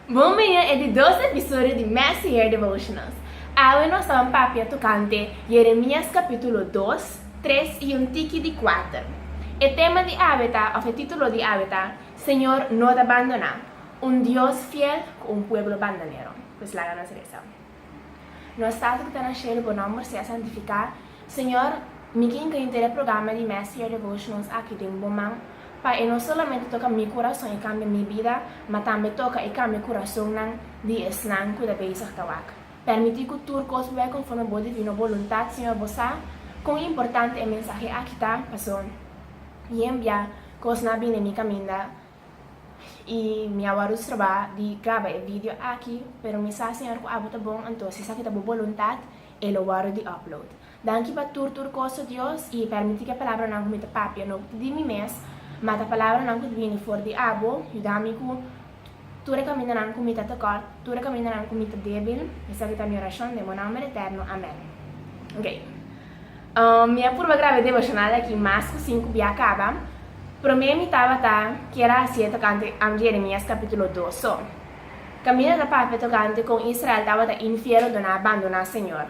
Bom-dia é de 12 episódios de Messi Hair Devotionals. Hoje nós estamos papia tocante Jeremias capítulo 2, 3 e um tique de 4. O tema de hábitat, o título de hábitat, Señor no te abandona, un Dios fiel con un pueblo abandonero. Pues la gana ser esa. Nós estamos que está na cheia, o nome se santificar. Senhor, me quem que interessa o programa de Messi Hair Devotionals aqui tem um bom mão. Pai, não somente toca meu coração e cambia minha vida, mas também toca e cambia o coração de esnan que deve ser tawak. Permitir que tudo coisa vai conforme a boa divina vontade, Senhor, você, com importante é mensagem aqui tá, passou. E enviar coisas na bina minha caminha e minha warus trabalho de gravar o vídeo aqui, pero me sa Senhor que abo tá bom, então se sabe tá boa vontade, ele waro de upload. Danke para tudo coisa Deus e permitir que a palavra não cometa papia no de mim mesmo. Mas a palavra não que viene fora de abo, ajuda-me com tudo caminho não comita tocar, tudo caminho não comita débil. Essa é a minha oração, de meu nome eterno. Amém. Ok. Minha curva grave devocional aqui, mais que 5 dia acaba. Para mim, me estava que era assim, tocante a Jeremias capítulo 2. So, caminho da papai tocante com Israel estava infiel de não abandonar o Senhor.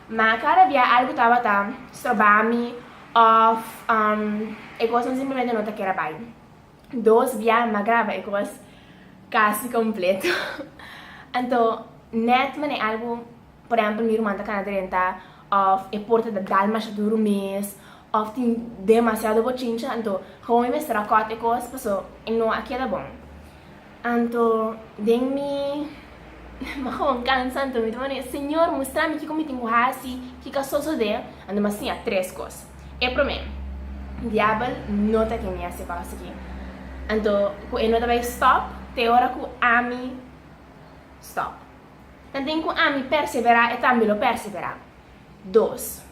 Mas cada dia algo estava sobre of e coisa simplesmente não te quer bem. 2 dias mais grave e coisa quase completo. Então, net me algo, por exemplo, minha irmã está canadrenta of e porta da dalmas do mês, of tem demasiado bochincha, então como me será cota e coisa, passou e não aqui é bom. Então, me mas cansa, então me disse, Senhor, mostra-me que como tenho assim, que caso só de, então mas sim, 3 coisas. E para mim, o diabo não está aqui nessa coisa aqui. Então, quando eu vai stop, tem hora que ami stop. Então, quando ami perseverar, e também lo perseverar. 2.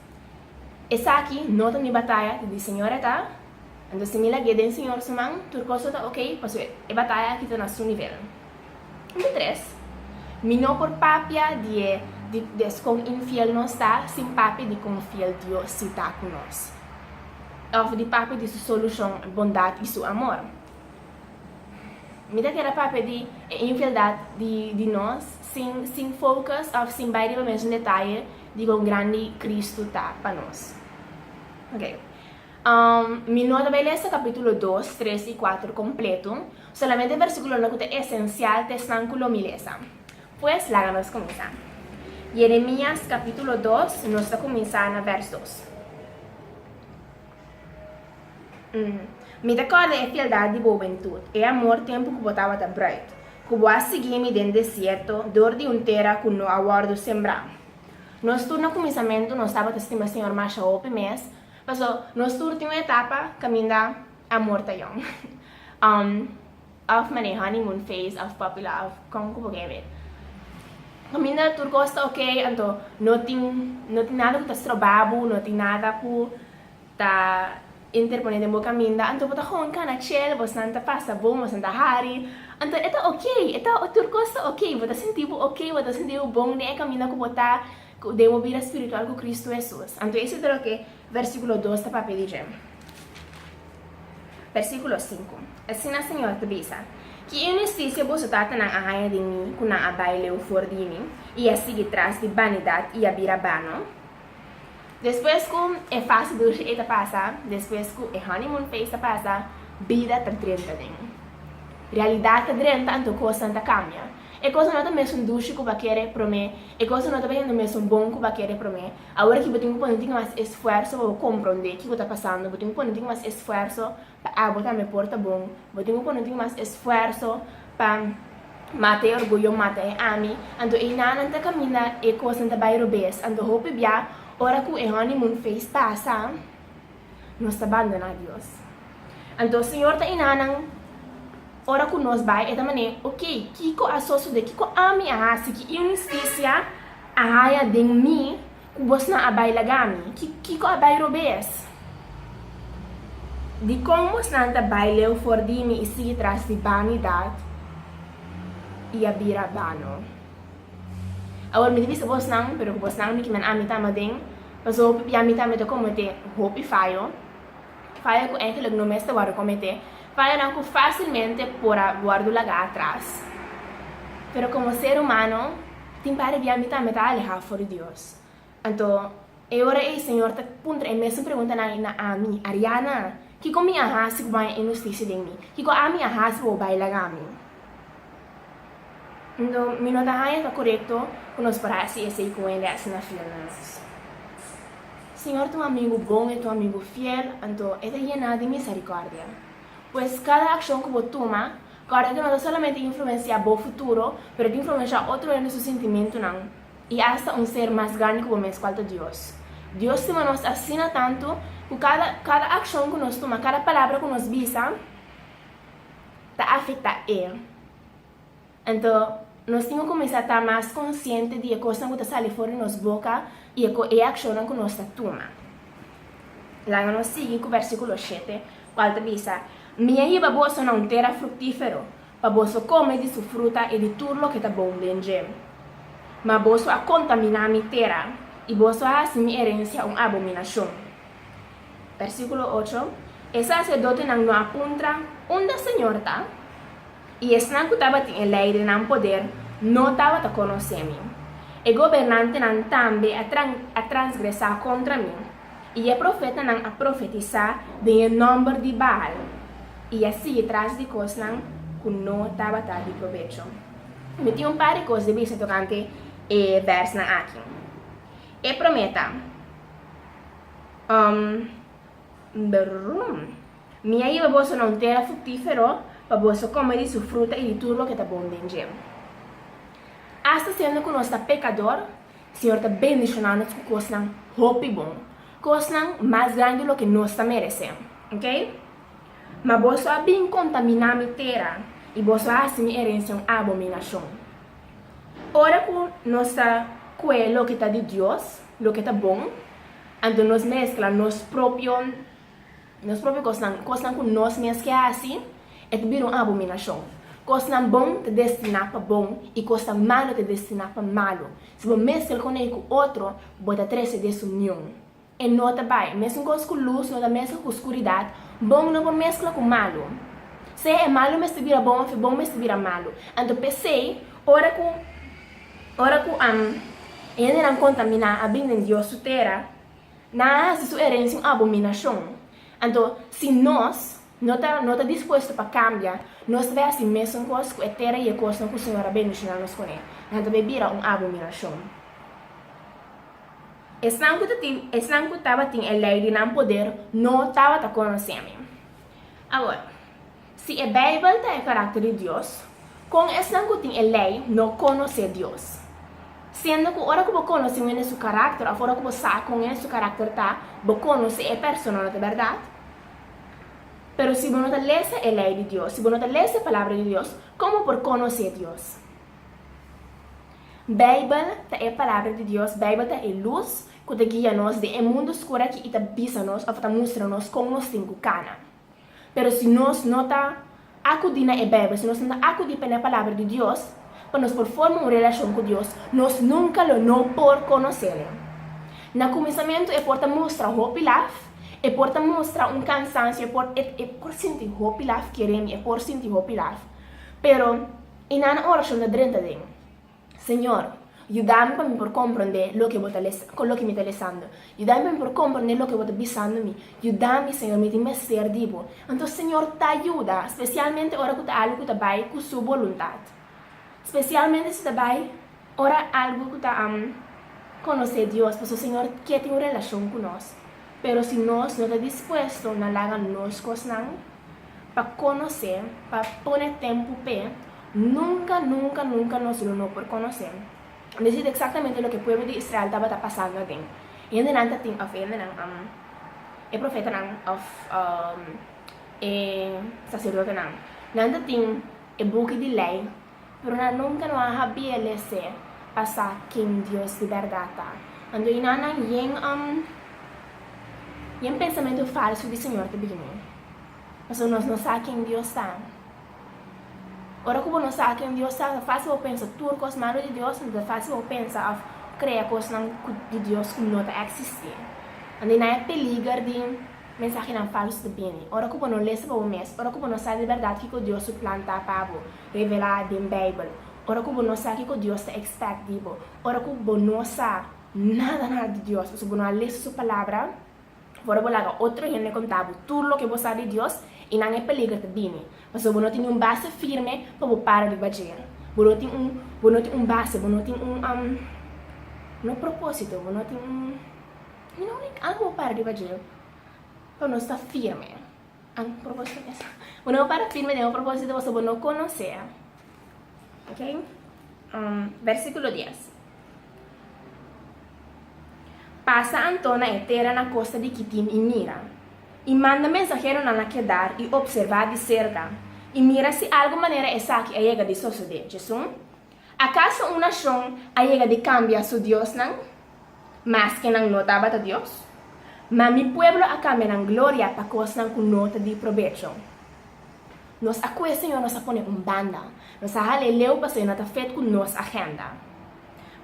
Essa aqui não está em batalha, de Senhor está. Então, se me lagi den Senhor sumang, tudo coisa está ok, mas a batalha aqui está no seu nível. Número 3. Me não por papia de com infiel não está, sem papia de com fiel Deus se está conosco. Of de papia de sua solução, bondade e seu amor. Me dá que era papia de infialdade de nós, sem focus, of sem baile para mesmo detalhe de com grande Cristo está para nós. Ok. Me nota vai ler esse capítulo 2, 3 e 4 completo, solamente o versículo no que é essencial, te estão com milesa. Pues, lá vamos começar. Jeremias capítulo 2, nós vamos começar no verso 2. Me recorda a fieldade de juventude, e amor tempo que botava da bright, que boa seguir-me dentro do deserto, dor de terra que não aguardo sembrar. Nós turno no começamento, nós estava estima Senhor mais open mês, mas nós turno tem uma etapa caminha amor tayong. Of mane honeymoon phase, of popular, of como que ver. Caminha tudo gosta ok, então não tem nada que está trabalho, não tem nada que está interponer de boca minda, então bota hon kana chill, você não passa bom, você não hari, então é ok, é tudo coisa ok, você sentir ok, você sentir bom, né, caminha com botar de uma vida espiritual com Cristo Jesus. Então esse é o que versículo 2 está para pedir. Versículo 5. Assim na Senhor te bisa, que injustiça você está na arraia de mim, com a baile o for de mim, e a seguir atrás de vanidade e a birabano. Depois que é fácil de ir passar, depois que é honeymoon phase está passar, vida está drenta dentro. Realidade está drenta, então coisa não cambia. E coisa não é mesmo duche que vai querer para mim, e coisa não é mesmo bom que vai querer para mim. Agora que eu tenho que pôr mais esforço para compreender o que está passando, eu tenho que pôr mais esforço para botar minha porta bom, eu tenho que pôr mais esforço para matar orgulho, matar a mim. Então, e não está caminhando e coisa não vai robes. Então, hope bia ora que o honeymoon phase passa, nós abandonamos a Deus. Então, o Senhor está inanang, ora que nós vai, é da maneira, ok, kiko associo de kiko ami ahasi, que injustiça ahaya de mim, que você não abai lagami, kiko abai robes. De como você não abai leu for de mim e sigue atrás de vanidade e a birabano. Agora me diz você não, pero você não me que man ami tama ding, mas o ami tama to comete hope falho com aquele que não me está guardo comete, falha não facilmente por guardo lá atrás. Pero como ser humano, tem para via mita alejar fora de Deus. Então, agora o Senhor está punta e mesmo pergunta na a mim, Ariana, que como minha raça vai injustiça de mim, que como a minha raça vai bailar a mim. Então, minha nota é correto, nós para se esse com ele assim na fila nós. Senhor, tu amigo bom e tu amigo fiel, então é llena de misericórdia. Pois cada ação que você toma, claro que não solamente influencia o futuro, mas influencia outro em seu sentimento não. E hasta ser mais grande que o mesmo quanto Deus. Deus nos assina tanto que cada ação que nós toma, cada palavra que nós visa, está afeta ele. Então, nós temos que começar a estar mais conscientes de coisas que saem fora de nossa boca e a ação que nós tomamos. Lá nós seguimos com o versículo 7, qual diz: minha iba bolsa não terá frutífero, para bolsa comer de sua fruta e de tudo que está bom dentro. Mas bolsa a contaminar minha terra e bolsa a minha herência uma abominação. Versículo 8, o sacerdote não apunta onde o Senhor está, e esse não estava em lei de não poder, não estava a conhecer mim. E governante não também a transgressar contra mim, e o profeta não a profetizar de nome de Baal. E assim atrás de coisas que não estava de proveito. Me tinha par de coisas de vista tocante e verso aqui. E prometa, minha iba bolsa não terá frutífero, para bolsa comer de sua fruta e de tudo que está bom dentro. Hasta sendo que nós estamos pecador, o Senhor está bendicionando com coisas roupa bom, coisas mais grandes do que nós merecemos, ok? Mas você é bem contaminar a terra e você é assim herência uma abominação. Ora que nós está com o que está de Deus, o que está bom, então nós mesclamos nosso próprio coisas que nós mesmos que é assim, é vira uma abominação. Coisas bom te destina para bom e coisas malo te destina para malo. Se você mescla com ele com outro, você trazer desunião. E nota bem, mesmo com luz, nota mesmo com escuridade, bom não mescla com malo. Se é malo, mas vira bom, se bom, mas vira malo. Então, pensei, ora que ainda não contaminar a bem de Deus sua terra, na sua herência uma abominação. Então, se nós não está disposto para cambiar, nós vamos assim mesmo com a terra e a coisa que o Senhor abençoa nos com ele. Então, vira uma abominação. Esse não que estava em lei de não poder, não estava a conhecer. Agora, se a Bíblia tem o caráter de Deus, com esse não que tem lei, não conhece Deus. Sendo que a hora que você conhece o seu caráter, a hora que você sabe com o seu caráter, você conhece a pessoa, de verdade. Mas se você não lê a lei de Deus, se você não lê a palavra de Deus, como por conhecer Deus? Bíblia é a palavra de Deus, Bíblia é a luz que te guia nos de mundo escuro que te avisa nos, ou te mostra nos como nós temos que caminhar. Mas se nós não está acudindo a Bíblia, se nós não está acudindo a palavra de Deus, para nós por formar uma relação com Deus, nós nunca não por conhecê-lo. No começamento é por te mostrar hope e love, é por te mostrar cansaço, é por sentir hope e love, queremos, é por sentir hope e love. Pero, em uma oração de dentro Senhor, ajuda-me para mim por compreender o que me está lendo. Ajuda-me por compreender o que está avisando me. Ajuda-me, Senhor, me ser vivo. Então, Senhor, te ajuda, especialmente ora que algo que vai com sua vontade. Especialmente se vai ora algo que está conhecer Deus, porque o Senhor quer ter uma relação com nós. Mas se nós não estamos dispostos a lagar nós coisas para conhecer, para pôr tempo para nunca nós não por conhecer. Decide exatamente o que o povo de Israel estava passando ali. E ainda não tem o profeta não, sacerdote não. Não tem o book de lei, mas nunca não há esse passar quem Deus de verdade está. Então, tem pensamento falso do Senhor te begin. Mas nós não sabemos quem Deus está. Ora que você sabe que Deus está, é fácil você pensar tudo coisas malas de Deus, não é fácil você pensar criar coisas de Deus que não existem. E não é perigo de mensagem falsa de bem. Ora que você não lê para o mês, ora que você não sabe de verdade que Deus planta para você, revelar em Bíblia. Ora que não sabe que Deus está expectativo. Ora que não sabe nada de Deus. Se você não lê sua palavra, você vai lá outro gente contável. Tudo o que você sabe de Deus e não é peligro também. Mas você não tem base firme para você parar de fazer. Você não tem base, você não tem um propósito, você não tem algo para de fazer. Para não estar firme. Ang propósito é essa. Você não para firme de um propósito, você não conhecer. Ok? Versículo 10. Passa Antona eterna na costa de Quitim e mira. E manda mensageiro na quedar e observar de cerca. E mira se algo maneira essa que llega de suceder. Jesus? ¿Acaso una nación llega de cambiar su Dios nan? Más que nan notaba a Dios? Mas mi pueblo a cambiar gloria para cosas con nota de provecho. Nos acuerda, Senhor, nos pone banda. Nos haleleu para ser nota feito com nossa agenda.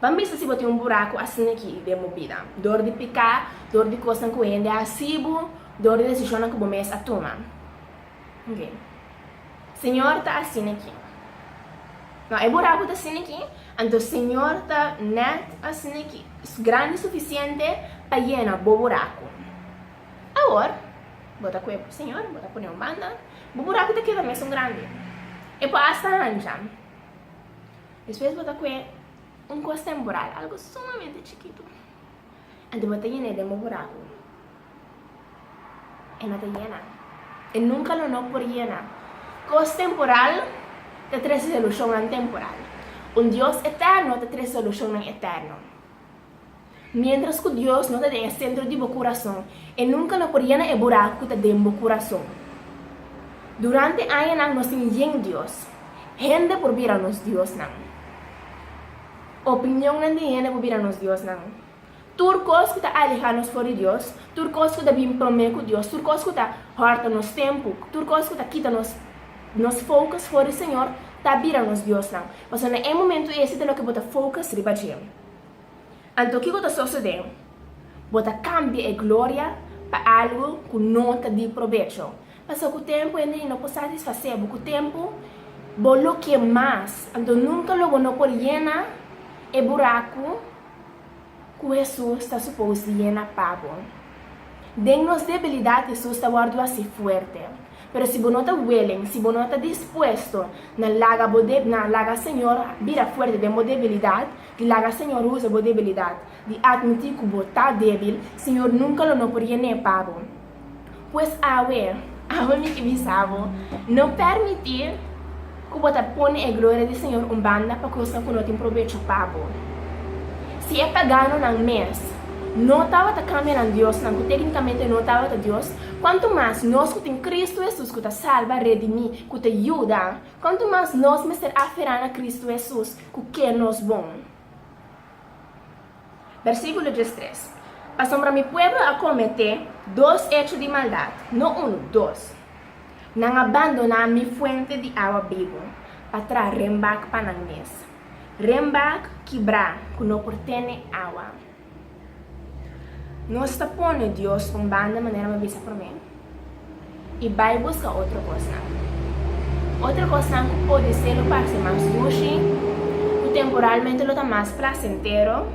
Vamos ver se você tem buraco assim aqui de movida. Dor de picar, dor de coisa que ainda é acibo, dor de decisão que você a tomar. Ok. Senhor está assim aqui. Não, é buraco está assim aqui. Então, o Senhor está net assim aqui. Grande o suficiente para llenar o buraco. Agora, bota com o Senhor, bota por banda. O buraco daqui também é grande. E para esta anja. Depois bota com coisa temporal, algo sumamente chiquito. Então bota llenar de buraco. E não te llena. E nunca lo não por llenar. Coisa temporal te traz solução temporal. Deus eterno te traz solução eterno. Mientras que Deus não te tem centro de coração, e nunca não por llenar o buraco que te tem no coração. Durante anos nós temos Deus. Gente por vir a nos Deus não. Opinião de gente por vir a nos Deus não. Turcos que está alejados fora de Deus, turcos que está bem prometo com Deus, turcos que está harta nos tempo, turcos que está quita nos focos fora do Senhor, está vir a nos Deus não. Mas no momento esse é o que bota focus riba de. Então o que está sucedendo? Bota cambia a glória para algo com nota de provecho. Mas com o tempo ainda não pode satisfazer, com o tempo bolo que mais, então nunca logo não pode llenar o buraco que Jesus está suposto llenar para. Den-nos debilidade, Jesus está guardando assim forte. Pero se você não está willing, se você não está disposto, na laga Senhor vira forte de uma debilidade, que laga Senhor usa a debilidade, de admitir que você está débil, Senhor nunca não pode llenar para. Pois a ver me que bisavo, não permitir que você ponha a glória do Senhor banda para que você não tenha proveito para. Se é pagano no mês, não estava caminhando a Deus, não, tecnicamente não estava a Deus, quanto mais nós que temos Cristo Jesus, que te salva, redimir, que te ajuda, quanto mais nós me ser aferrar a Cristo Jesus, que é nos bom. Versículo 13. Pasombra mi pueblo a cometer 2 hechos de maldade, não 1, 2. Não abandonar mi fuente de agua viva, para trazer rembac para a mesa. Rembac quebrar, que não portene água. Nós está pondo Deus com banda de maneira mais vista para mim. E vai buscar outra coisa. Outra coisa que pode ser o parece mais sushi, que temporalmente lo está mais placentero,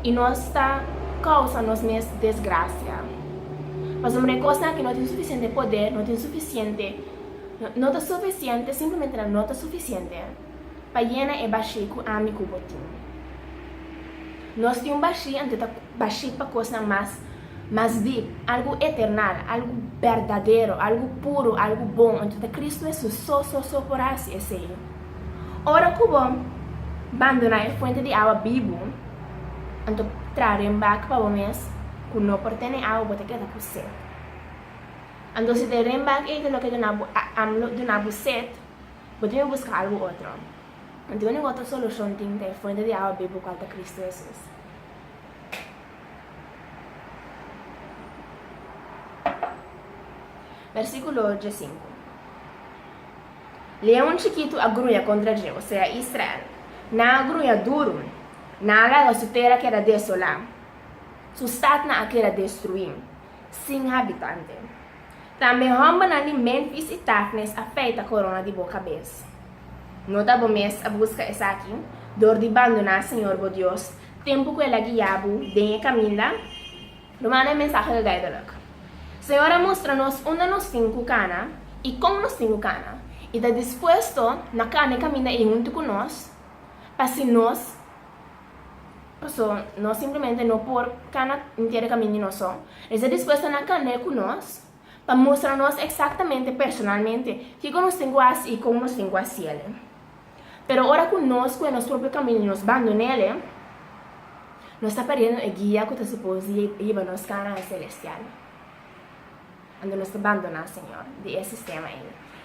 e nós está causando nos mesmos desgraça. Mas uma coisa que não tem suficiente poder, não tem suficiente, não está suficiente, simplesmente não está suficiente para llenar o baixo amigo botinho. Nós temos baixo para coisas mais deep, algo eternal, algo verdadeiro, algo puro, algo bom. Então Cristo Jesus só por assim esse. Ora que bom, abandonar a fonte de água viva, então trazer back para o mês, que não pertence a água, que é da sede. Então se der back é lo que de na sede, você buscar algo outro. Então não outra solução tem a fonte de água viva com Cristo Jesus. Versículo 15. Leão chiquito agrunha contra Deus, ou seja, Israel. Na agrunha duro, na área da terra que era desolar. Su estado na que era destruir, sem habitante. Também romba na Memphis e Tafnes afeita a corona de boa cabeça. No está bom mês a busca essa aqui, dor de abandonar Senhor, bo Deus, tempo que ela guiabu, denha caminha, romana mensagem duidelijk. Senhora mostra-nos onde nós temos cana e como nós temos cana, e está disposto na cana e caminha junto com nós, para se nós simplesmente não por cana inteira caminho nós só, está disposto na cana com nós, para mostrar-nos exatamente, personalmente, que nós temos assim e como nós temos assim. Pero ora conosco é nosso próprio caminho, nós abandonamos, nós está perdendo a guia que está suposto ir para nós cana celestial. Quando nós abandonamos, Senhor, desse sistema aí.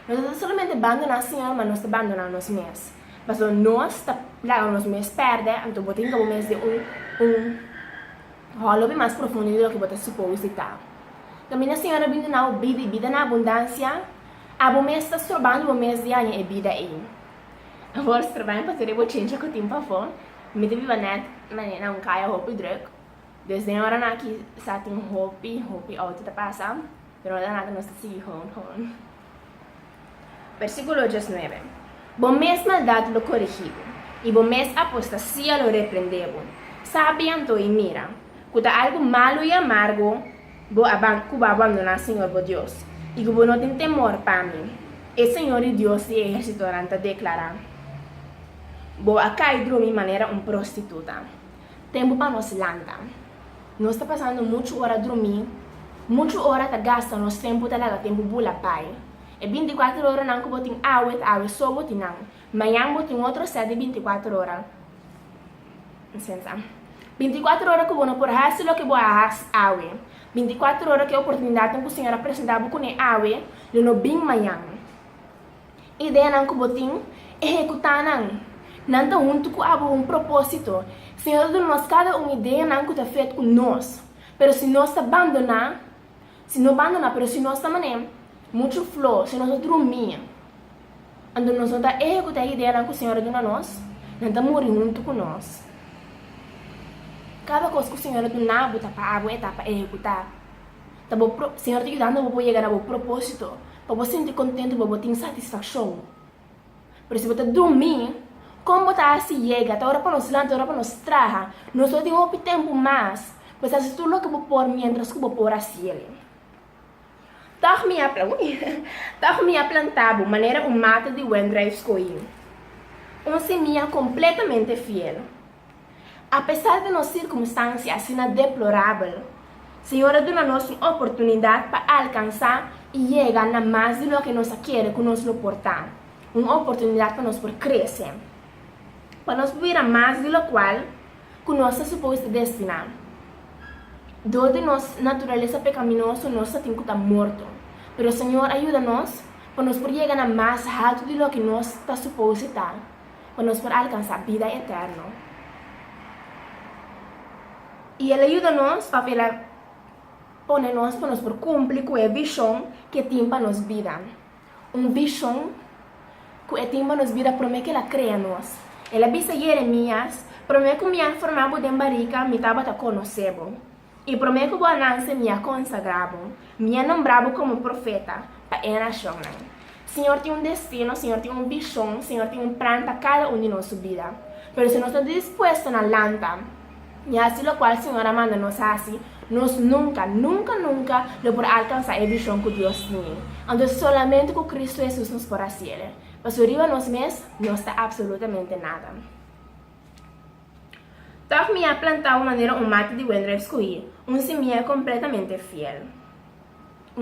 Nós não somente abandonamos, Senhor, mas nós abandonamos nós mesmos. Mas nós lá nós mesmos perdemos, então botamos como mês de rolo bem mais profundo do que você suposto estar. Caminha, Senhor, vida na abundância, a bom mês está sobrando o mês de ano e vida aí. Agora, se trabalham para ter a botinha com o tempo a fora, me deve net, mas não cai a roupa e druk. Desde a hora aqui, está tem roupa alta para passar. Pero nada nos sigue hon. Versículo 19. Bom mês maldade lo corrigido, e bom mês apostasia lo repreendebo. Sabiendo e mira, cuta algo malo e amargo, cuba abandonar Senhor bo Deus, e cuba não tem temor para mim. E Senhor e Deus de exército orante declarar. Bo acá dormir maneira prostituta. Tempo para nos landa. Nós está passando muito hora dormir. Muitas horas tá gasta nosso tempo talaga tempo bula pai. E 24 horas não que botin awe só botin não. Manhã botin outro set de 24 horas. Licença. 24 horas que bono por hasil lo que boa has awe. 24 horas que oportunidade que o senhor apresentava com awe, lo no bem manhã. Ideia não que botin executar não. Não tá junto com propósito. Senhor do nós cada ideia não que tá feito com nós. Pero se nós abandonar, pero se nós também muito flow, se nós dormir, quando nós não executar a ideia que o Senhor deu a nós, não está morrendo junto com nós. Cada coisa que o Senhor deu na botar para água é para executar. O Senhor te ajudando para chegar ao propósito, para você sentir contente, para ter satisfação. Pero se você dormir, como você assim chega, tá hora para nos lançar, hora para nos trazer, nós só temos um tempo mais. Pues haces tú lo que voy por mientras que voy por así. Tag me plantado maneira mata de Wendra escolhi. Semilla completamente fiel. Apesar de nossas circunstâncias assim deplorável, Senhora deu-nos uma oportunidade para alcançar e chegar a mais de lo que nós queremos que nós lo portar. Uma oportunidade para nós por crescer. Para nós viver a mais de lo qual que nós somos destinados. Donde nossa natureza pecaminosa, nós temos que estar morto. Pero o Senhor ajuda-nos para nós poder chegar a mais alto de lo que nós está suposto estar, para nós poder alcançar a vida eterna. E Ele ajuda-nos para poner-nos para nós por cumprir com a visão que tem para nós vida. Visão que tem para nós vida, promete que ela cria nós. Ela disse a Jeremias, promete que me formava de barica, me estava a conhecer. E promete que vou nascer me consagrado, me nombrado como profeta para a nação. Senhor tem destino, Senhor tem visão, Senhor tem plano para cada de nossa vida. Mas se nós estamos dispostos a lanta, e assim o qual o Senhor manda nós assim, nós nunca vamos alcançar a visão que Deus tem. Então, solamente com Cristo Jesus nos pode fazer. Mas arriba nós mesmos, não está absolutamente nada. Então, me plantado de maneira mate de Wendra escolhi. Semilla completamente fiel.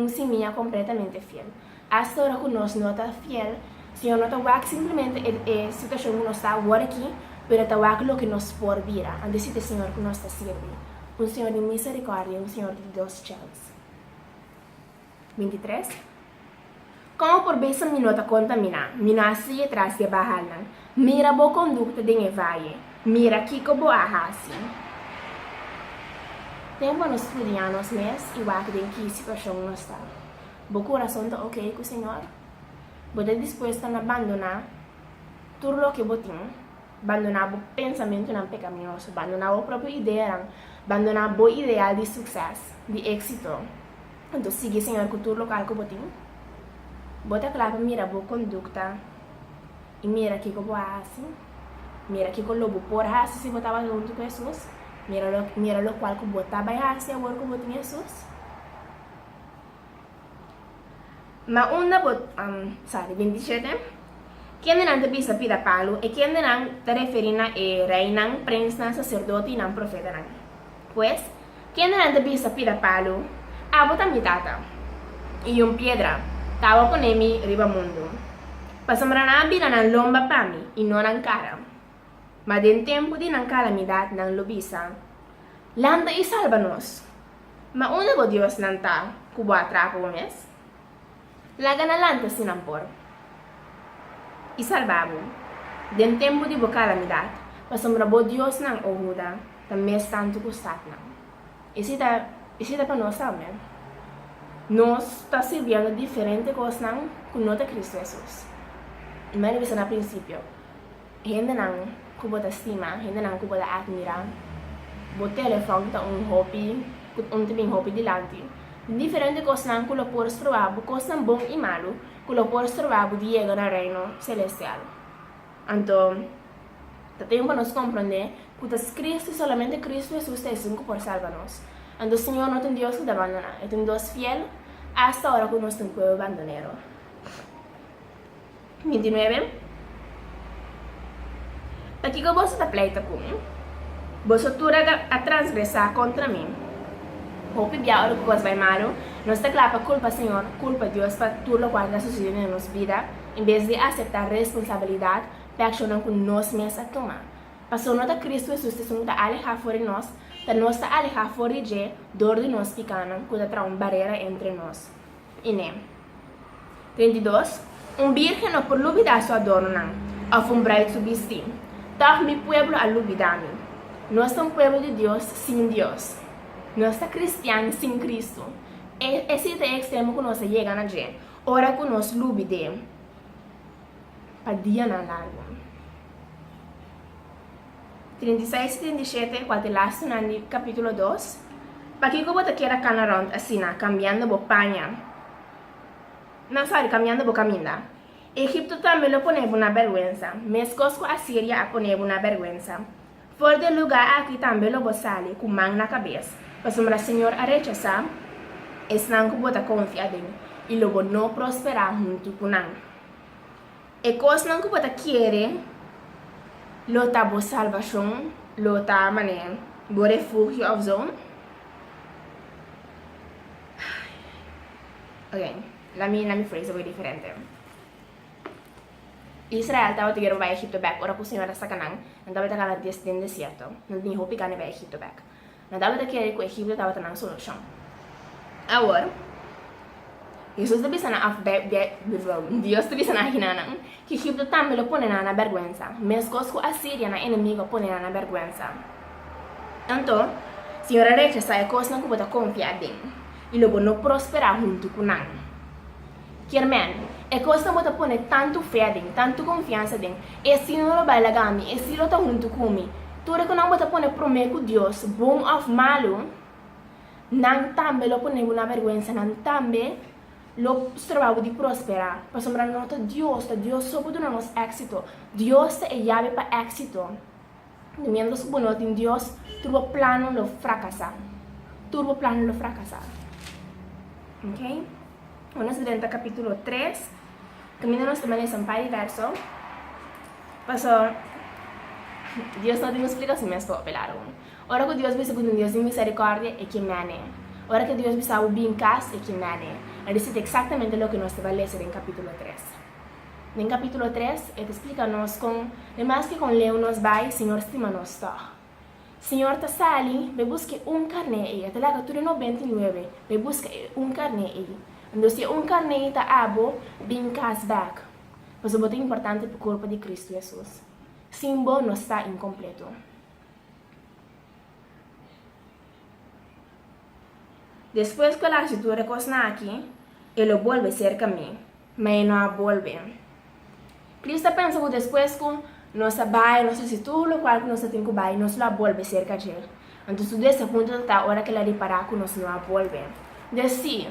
Semilla completamente fiel. Hasta ahora que nós não está fiel, Senhor não está simplesmente a situação que nós está agora aqui, pero está o que nós por vir. Antes de Senhor que nós está servindo. Senhor de misericórdia, Senhor de Deus chances. 23. Como por vez me nota contaminar, me nasce atrás de bahalan. Mira boa conduta de valle. Mira aqui que boa raça. Tempo nos estudiamos mês e o que situação nós está. O coração está ok com o Senhor? Você disposto a abandonar tudo o que você tem? Abandonar o pensamento não pecaminoso, abandonar a própria ideia, abandonar o ideal de sucesso, de êxito. Então, siga o Senhor com tudo o que você tem. Bota claro, mira a boa conduta E mira que como hace. Mira que com o lobo por hace se botava junto com Jesus. Mira lo qual que botava hace agora que botou Jesus. Ma una bot, 27. Quem não te bisa pida palo e quem não te referina e rei não prince não sacerdote e não profeta não. Pues, quem não te bisa pida palo, abota mi tata. E piedra, tava com ele riba mundo. Passamra na vida na lomba pa mi e não na cara. Mas den tempo de na calamidade não lo bisa. Landa e salva-nos. Ma una bo Dios não tá, cubo atrapo o mes. Laga na lanta sinampor. E salvavo. Den tempo de boa calamidade, passamra bo Dios não ohuda, também tanto custat não. Esse tá para nós também. Nós está servindo diferente coisas não com nota Cristo Jesus. Mas ele na princípio, gente não que bota estima, gente não que bota admira, bota telefone tá hobby, tem hobby dilante. Diferente coisas não que lo puedes provar, coisas bom e malo, que lo puedes provar de llegar al reino celestial. Então, tenemos para nos comprender que es Cristo y solamente Cristo Jesús es único por salvarnos. Então, o Senhor não tem Deus que te abandona, é um Deus fiel hasta ahora que nós temos que abandonar. 29. Aqui que você está pleita comigo, você tura a transgressar contra mim. Hope bia ora que coisa vai malo, nós está claro para culpa Senhor, culpa Deus para tudo o que está sucedendo em nossa vida, em vez de aceitar responsabilidade para accionar com nós mesmos tomar. Passou nota Cristo Jesus te está alejar fora de nós, te nós está alejar fora de dor de nós picana, que está uma barreira entre nós. E nem. 32. Virgem não por lubidar sua dor não, afumbrar su vestir. Tal mi pueblo a lubidar-me. Nós somos pueblo de Deus sem Deus. Nós somos cristianos sem Cristo. Esse é o extremo que nós chegamos a gente. Ora que nós lubidemos. Para dia não largo. 36 e 37, qual é o last no capítulo 2. Para que eu vou querer canarão assim, cambiando de panha. Não, sorry, cambiando de caminho. Egipto também lo poneva na vergüenza. Mescosco a Síria a poneva na vergüenza. Fora do lugar aqui também lo bosale com mão na cabeça. Para o Senhor a rechazar, não que bota confiar em e logo não prosperar junto com não. E coisa não que bota querer, lo tá bo salvação, lo tá mané, bo refúgio of zone. Ok, la minha frase foi diferente. Israel estava tigero vai Egipto back, ora que o Senhor está canang, não estava tacar desde o deserto, não tinha roupa que vai Egipto back. Não estava querer que o Egipto estava tendo solução. Agora, Jesus está pensando Deus está pensando aqui não, que Egipto também lo põe na vergüenza, mesmo que a Síria na inimigo põe na vergüenza. Então, o Senhor rechaça a coisa que pode confiar em, e logo não prosperar junto com não. Quermen, é coisa que pode pôr tanto fé em, tanto confiança em, e se não lo vai lagar e se lo está junto comigo, tudo que não pode pôr prometo com Deus, bom ou malo, não também lo põe na vergüenza, não também lo trabalho de prosperar, para sombrar nota Deus só pode dar-nos éxito, Deus é a chave para éxito. Mientras que não tem Deus, tudo plano lo fracassar, ok? Vamos a ver capítulo 3, caminhamos também em pai verso, pasó, Deus não tem explicação mais para operar. Ora que Deus bisa com Deus de misericórdia é que mane. Ora que Deus bisa o bem cas é que mane. Ele exatamente o que nós vamos ler em capítulo 3. Em capítulo 3, ele explica-nos com, demais que com leu nos vai, Senhor estima-nos tó. Senhor ta sali, me busque carne aí, até lá capítulo 99, me busque carne aí. Então se carne ta abo, bem cas back. Mas o bote importante para o corpo de Cristo Jesus. Símbolo não está incompleto. Después que la escritura cosa aquí, él vuelve a ser camino, mas no vuelve. Cristo pensa que después que nos vai, nos escritura, lo cual nos tem que vai, nos la vuelve a ser cachel. Entonces, desse punto está hora que la reparar que nos no vuelve. Decir,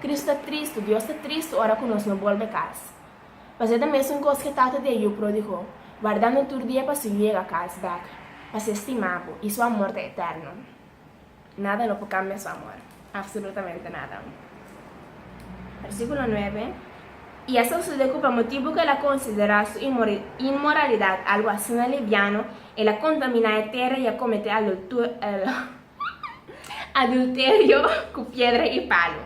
Cristo está triste, Dios está triste, hora que nos no vuelve casa. Você também é um coisa que trata de eu prodigo, guardando tu dia para se llega a casa back, para se estimar e seu amor é eterno. Nada não pode cambiar seu amor, absolutamente nada. Versículo 9. Y eso sucede por motivo que la considera su inmoralidad algo así liviano y la contamina de tierra y comete adulterio con piedra y palo.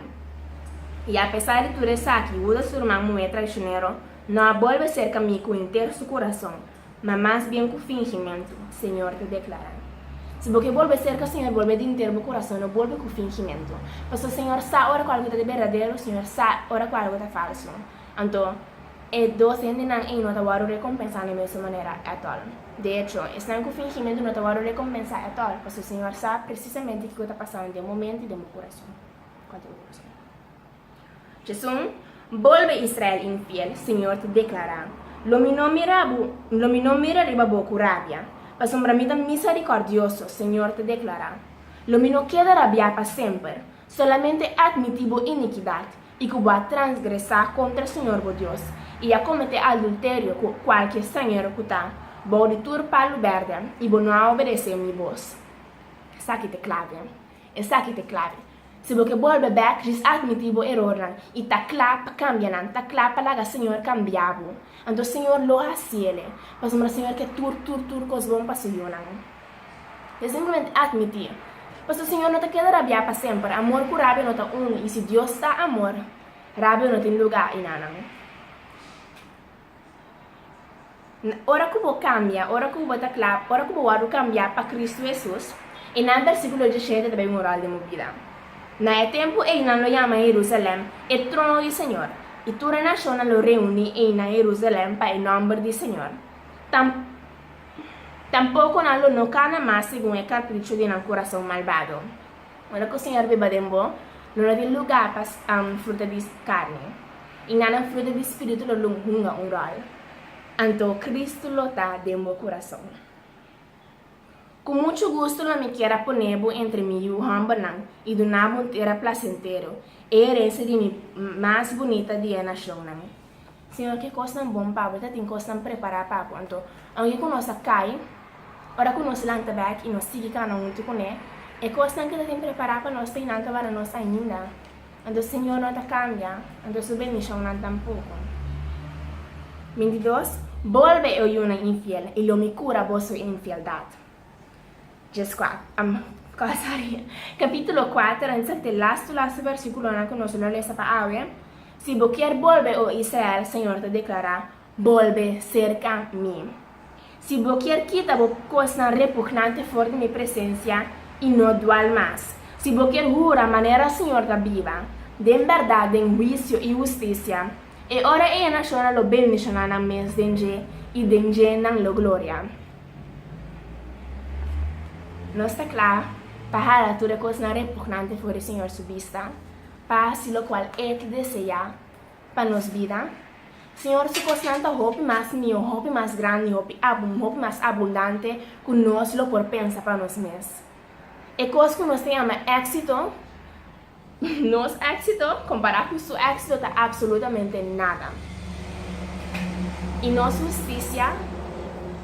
Y a pesar de tu resaca y de su hermano muy traicionero, no vuelve a ser conmigo con entero su corazón, mas más bien con fingimiento, Señor te declara. Se você vuelve cerca, o Senhor vuelve de inteiro o coração, não vuelve com fingimento. Mas o Senhor sabe ora qual é verdadeiro, o Senhor sabe ora qual é falso. Então, dos gente não é não te recompensar da mesma maneira a tal. De hecho, estão com fingimento não te recompensar a tal, porque o Senhor sabe precisamente o que está passando no momento e no meu coração. Jesus, vuelve Israel infiel, Senhor te declara. Lo mi non mira riba con rabia. Mas un bramida misericordioso, Señor, te declara. Lo mi no queda rabia para siempre, solamente admitivo iniquidad, y que va a transgresar contra el Señor Dios, y a cometer adulterio con cualquier extranjero que está, va a deturpar lo verde, y va a obedecer mi voz. Essa aqui te clave. Se você vuelve back, ris admitivo error, e ta clap cambia, ta clap laga Senhor cambiavo. Então Senhor lo haciele, mas o Senhor que tur cos bom passionan. É simplesmente admitir. Mas o Senhor não te queda rabia para sempre, amor com rabia não te une, e se Deus está amor, rabia não tem lugar em nada. Ora que você cambia, ora que você clap, ora que você cambiar para Cristo Jesus, e no versículo 17 também moral de minha vida. Na tempo e não lo llama Jerusalém, é trono do Senhor, e toda a nação lo reúne em Jerusalém para o nome do Senhor. Tampouco não lo nocana mais segundo o capricho de um coração malvado. Ora que o Senhor beba dembo, não tem lugar para fruta de carne, e não fruta de espírito lo lunga um rol. Então Cristo lo dá dembo coração. Com muito gosto la me quiera poner entre mim e o hamburnan e donar um terra placentero, e herança de mim mais bonita de a nação. Senhor, que coisa bom para você tem coisa preparar para quanto, aunque conosco cai, ora conosco lanta back e nós sigue cada muito com ele, e coisa que tem preparar para nós tem nada para nós ainda. Então Senhor não te cambia, então sua bendição não tampouco. 22. Volve eu una infiel e lo me cura vossa infialdade. Capítulo 4, en el last versículo que nos lo lees para hoy. Si vos quieres volver a Israel, Señor te declara, vuelve cerca a mí. Si vos quieres quitar vos cosas repugnantes fuera de mi presencia y no dual más. Si vos quieres jurar manera, Señor, da viva, de verdad, de juicio y justicia. Y ahora ella naciona lo bendicionan a mes de y de lo gloria. Não está claro para toda coisa repugnante for o Senhor sua vista, para si lo qual Ele deseja para nos vida. Senhor, se coisa não hope mais mio, hope mais grande, hope mais abundante, que nós lo por pensar para nós mesmos. E coisa que nós temos éxito, nosso éxito, comparado com seu éxito, está absolutamente nada. E nossa justiça,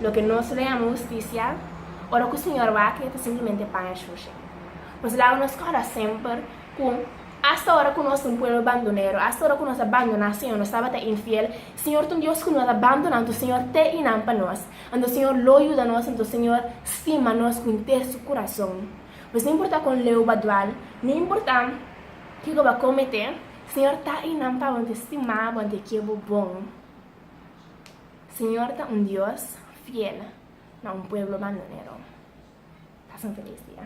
lo que nós chamamos justiça, ora que o Senhor vai que simplesmente para a xuxa. Pois lá nos corre sempre com hasta hora que nós um povo abandoneiro, hasta hora que nós abandonamos, Senhor, nós estava infiel, Senhor, tu Deus que nós abandonamos, o Senhor te inam para nós, então o Senhor lo ajuda nós, então o Senhor estima nós com inteiro seu coração. Pois não importa com leu badual, não importa o que eu vou cometer, o Senhor está inam para onde estimar, onde que é bom. Senhor está Deus fiel, não povo abandoneiro. Passa um feliz dia.